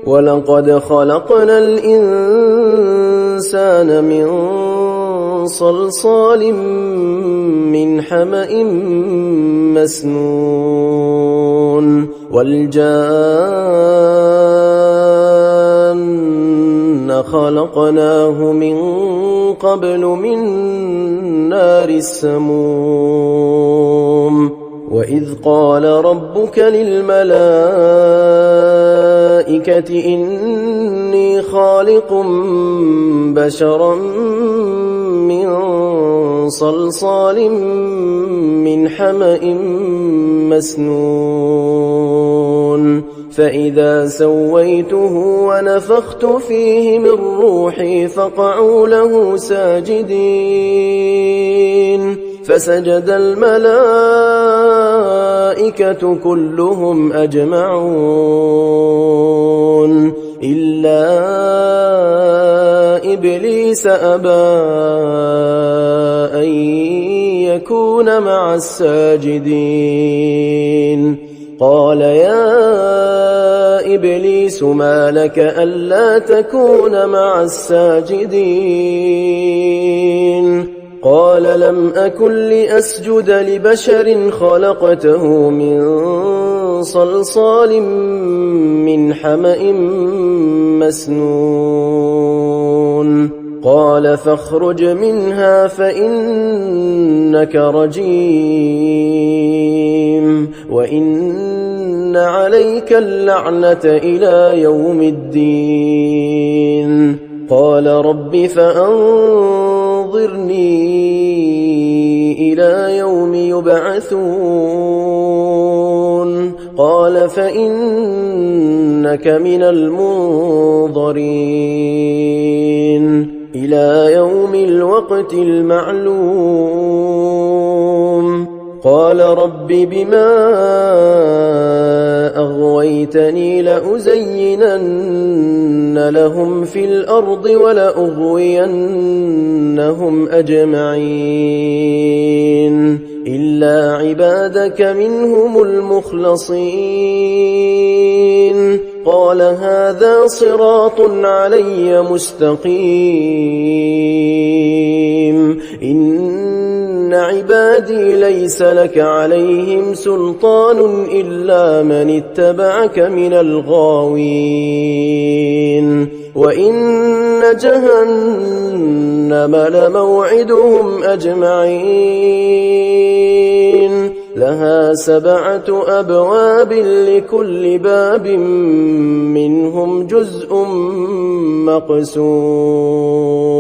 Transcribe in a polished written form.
ولقد خلقنا الإنسان من صلصال من حمأ مسنون والجان خلقناه من قبل من نار السموم وإذ قال ربك للملائكة إني خالق بشرا من صلصال من حمأ مسنون فإذا سويته ونفخت فيه من روحي فقعوا له ساجدين فسجد الملائكة كلهم أجمعون إلا إبليس أبى أن يكون مع الساجدين قال يا إبليس ما لك ألا تكون مع الساجدين قال لم أكن لأسجد لبشر خلقته من صلصال من حمأ مسنون قال فاخرج منها فإنك رجيم وإن عليك اللعنة إلى يوم الدين قال رب فأنظرني إلى يوم يبعثون قال فإنك من المنظرين إلى يوم الوقت المعلوم قال رب بما أغويتني لأزينن لهم في الأرض ولأغوينهم أجمعين إلا عبادك منهم المخلصين قال هذا صراط علي مستقيم إن عبادي ليس لك عليهم سلطان إلا من اتبعك من الغاوين وإن جهنم لموعدهم أجمعين لها 7 أبواب لكل باب منهم جزء مقسوم